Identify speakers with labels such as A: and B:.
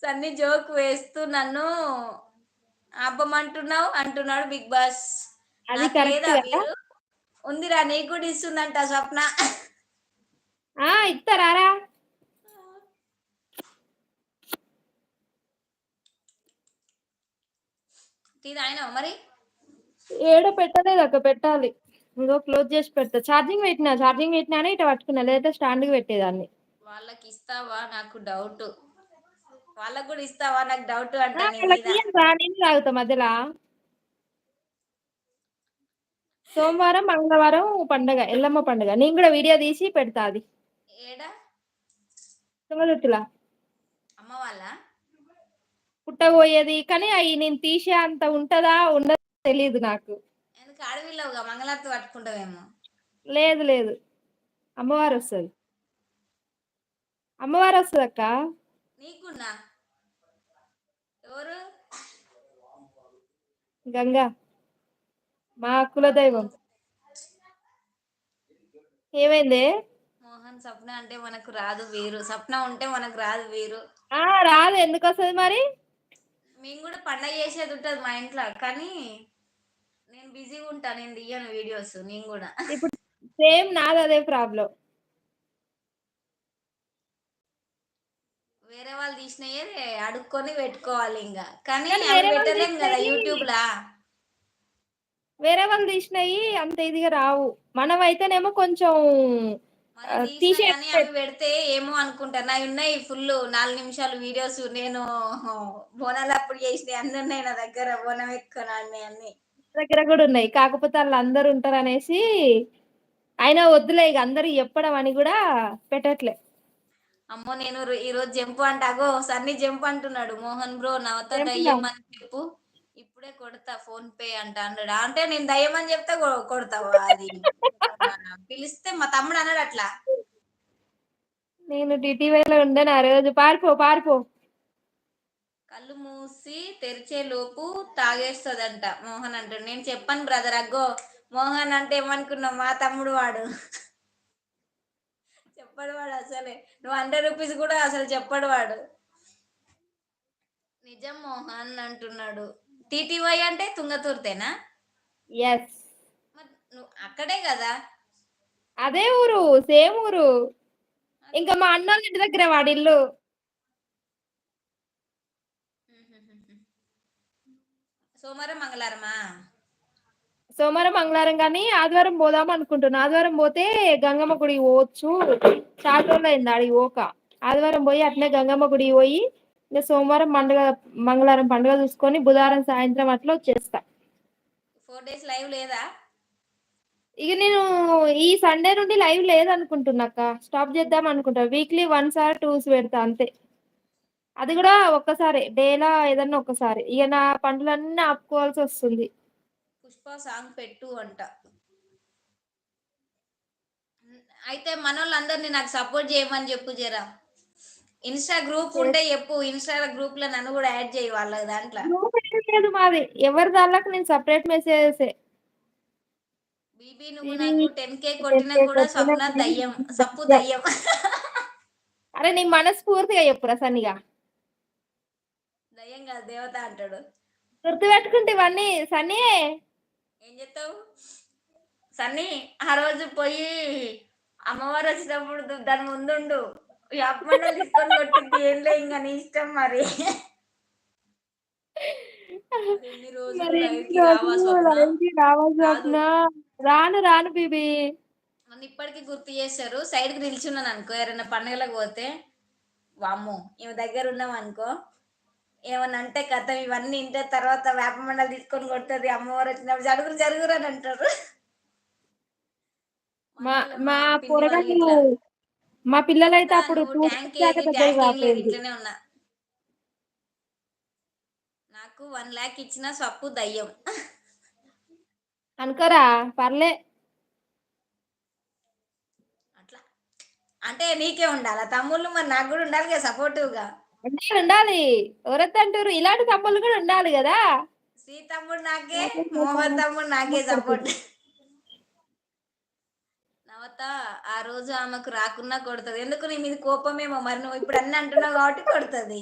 A: Sunny joke వేస్తూ నన్ను ఆపమంటున్నావు అంటున్నాడు బిగ్ బాస్.
B: అది
A: నాకు
B: కరెక్ట్
A: లేదా
B: కదా.
A: వీరు? ఉందిరా నీకు కూడా ఇస్తుందంట స్వప్న.
B: ఇస్తారా.
A: టీ తాగినావా మరి?
B: ఏడో పెట్టలేదు అక్క, పెట్టాలి. ఇంకో క్లోజ్ చేసి పెడతా. ఛార్జింగ్ పెట్టినా ఇట్లా పట్టుకున్నా, లేదా స్టాండ్ కి పెట్టేదాన్ని.
A: వాళ్ళకి ఇస్తావా నాకు డౌట్. వాళ్ళకు కూడా ఇస్తావా నాకు డౌట్ అంట నీ మీద.
B: వాళ్ళకి నేను తాగుతా మధ్యలో. సోమవారం మంగళవారం పండగ, ఎల్లమ్మ పండగ. నేను కూడా వీడియో తీసి పెడతా. అది
A: ఏడా
B: తుంగతుర్తిలా
A: అమ్మ వాళ్ళ
B: పుట్టబోయేది. కానీ అవి నేను తీసే అంత ఉంటదా ఉండదో తెలియదు నాకు.
A: ఎందుకు అడవిలోగా మంగళారతి పట్టుకుంటావేమో.
B: లేదు లేదు, అమ్మవారు వస్తుంది. అమ్మవారు వస్తుంది అక్క.
A: నీకున్నా ఎవరు?
B: గంగా, మా కులదైవం. ఏమైంది?
A: మోహన్ సప్న అంటే మనకు రాదు వీరు. సప్న ఉంటే మనకు రాదు వీరు.
B: రాదు, ఎందుకు వస్తుంది మరి?
A: మేము కూడా పండగ చేసేది ఉంటుంది మా ఇంట్లో, కానీ నేను బిజీగా ఉంటా, నేను తీయను వీడియోస్. నేను కూడా
B: ఇప్పుడు సేమ్ నాది అదే ప్రాబ్లం.
A: వేరే వాళ్ళు తీసినయే అడుక్కొని పెట్టుకోవాలి ఇంకా. కానీ అవి
B: వేరే వాళ్ళు
A: పెట్టలేం కదా
B: తీసినవి
A: యూట్యూబ్ లా.
B: వేరే వాళ్ళు తీసినవి అంత ఇదిగా రావు. మనం అయితేనేమో కొంచెం
A: మరి తీసినా
B: తీసే
A: కానీ అవి పెడితే ఏమో అనుకుంటారు. నా ఉన్నాయి ఫుల్ 4 నిమిషాలు వీడియోస్. నేను బోనాలు అప్పుడు చేసినవి అన్ని ఉన్నాయి నా దగ్గర. బోనం ఎక్కువ అన్ని
B: దగ్గర కూడా ఉన్నాయి. కాకపోతే వాళ్ళు అందరు ఉంటారు అనేసి అయినా వద్దులే ఇక అందరు చెప్పడం అని కూడా పెట్టట్లే.
A: అమ్మో నేను ఈ రోజు జంపు అంట. అగో సన్నీ జంప్ అంటున్నాడు. మోహన్ బ్రో నవత
B: ఏంటిదా?
A: దయ్యం అని చెప్పు, ఇప్పుడే కొడతా ఫోన్ పే అంట అన్నాడు. అంటే నేను దయ్యం అని చెప్తే కొడతావా? అది పిలిస్తే మా తమ్ముడు అన్నాడు అట్లా.
B: నేను టీటీవీలో ఉండను ఆ రోజు. పారిపో.
A: కళ్ళు మూసి తెరిచే లోపు తాగేస్తుందంట మోహన్ అంటాడు. నేను చెప్పాను బ్రదర్. అగ్గో మోహన్ అంటే ఏమనుకున్నావు? మా తమ్ముడు వాడు. చెప్పడు వాడు అసలే. నువ్వు 100 రూపీస్ కూడా అసలు చెప్పడు వాడు. నిజం మోహన్ అంటున్నాడు. టీటీవై అంటే తుంగతుర్తేనా?
B: ఎస్,
A: మరి నువ్వు అక్కడే కదా.
B: అదే ఊరు, సేమ్ ఊరు. ఇంకా మా అన్నోళ్ళ ఇంటి దగ్గర వాడి ఇల్లు.
A: సోమవారం మంగళవారమా?
B: సోమవారం మంగళవారం కానీ ఆదివారం పోదాం అనుకుంటున్నా. ఆదివారం పోతే గంగమ్మ గుడికి పోవచ్చు. చాలా రోజులు అయింది ఆడికి పోక. ఆదివారం పోయి అట్నే గంగమ్మ గుడికి పోయి ఇంకా సోమవారం మంగళవారం పండుగ చూసుకొని బుధవారం సాయంత్రం అట్లా వచ్చేస్తా.
A: 4 days లైవ్ లేదా?
B: ఇక నేను ఈ సండే నుండి లైవ్ లేదనుకుంటున్నాక, స్టాప్ చేద్దాం అనుకుంటా. వీక్లీ 1 or 2 పెడతా అంతే. అది కూడా ఒక్కసారి డేలా ఏదన్నా ఒక్కసారి. ఇక నా పనులన్నీ ఆపుకోవాల్సి వస్తుంది.
A: పుష్ప సాంగ్ పెట్టు అంట. అయితే మనోళ్ళందరినీ నాకు సపోర్ట్ చేయమని చెప్పు జరా. ఇన్స్టా గ్రూప్ ఉంటే చెప్పు. ఇన్స్టా గ్రూప్ లో నన్ను కూడా యాడ్ చేయి వాళ్ళ దాంట్లో.
B: గ్రూప్ లేదు మాది. ఎవరి దాంట్లోకి నేను సపరేట్ మెసేజెస్.
A: బీబీ నువ్వు నాకు 10K కొట్టినా కూడా స్వప్న దయ్యం, సప్పు దయ్యం.
B: అరే నీ మనస్ఫూర్తిగా చెప్పురా సన్నిగా.
A: దయ్యం కాదు దేవత అంటాడు.
B: గుర్తు పెట్టుకుంటే ఇవన్నీ సన్నీ.
A: ఏం చెప్తావు సన్నీ? ఆ రోజు పోయి అమ్మవారు వచ్చినప్పుడు దాని ముందుండు. అప్పమండలు తీసుకొని కొట్టింది. ఏంలే ఇంకా నీ ఇష్టం మరి. ఎన్ని రోజులు
B: మరి
A: లైవ్
B: ఎన్ని
A: కి రావా
B: రోజులు
A: స్వప్న?
B: లైవ్కి రావా
A: రాదు.
B: స్వప్న? రాను బీబీ.
A: నన్ను ఇప్పటికీ గుర్తు చేస్తారు. సైడ్కి నిల్చున్నాను అనుకో, ఎవరైనా పండుగలకు పోతే వామ్మో ఈమె దగ్గర ఉన్నాం అనుకో, ఏమన్నా అంటే కథ ఇవన్నీ ఇంటే తర్వాత వేప మండలు తీసుకొని కొడుతుంది. అమ్మవారు వచ్చినప్పుడు జరుగురు అని అంటారు.
B: మా
A: పిన్ని వాళ్ళు
B: పొరగాళ్ళు,
A: ఇట్లా.
B: మా పిల్లలైతే
A: నవత
B: అప్పుడు
A: నువ్వు
B: 2
A: ట్యాంక్
B: days దాకా
A: ఏది?
B: దగ్గర
A: ట్యాంక్ ఏం లేదు,
B: రాపోయింది.
A: ఇట్లనే ఉన్నా. నాకు 1 lakh ఇచ్చిన సప్పు దయ్యం.
B: అనుకోరా, పర్లే.
A: అట్లా అంటే నీకే ఉండాలా తమ్ముళ్ళు? మరి నాకు కూడా ఉండాలి కదా సపోర్టివ్ గా.
B: ఉండాలి. ఎవరైతే ఇలాంటి తమ్ముళ్ళు కూడా ఉండాలి కదా.
A: శ్రీ తమ్ముడు నాకే, మోహన్ తమ్ముడు నాకే సపోర్ట్. నవత ఆ రోజు ఆమెకు రాకున్నా కొడుతుంది. ఎందుకు నీ మీద కోపమేమో మరి. నువ్వు ఇప్పుడు అన్ని అంటున్నావు కాబట్టి కొడుతుంది.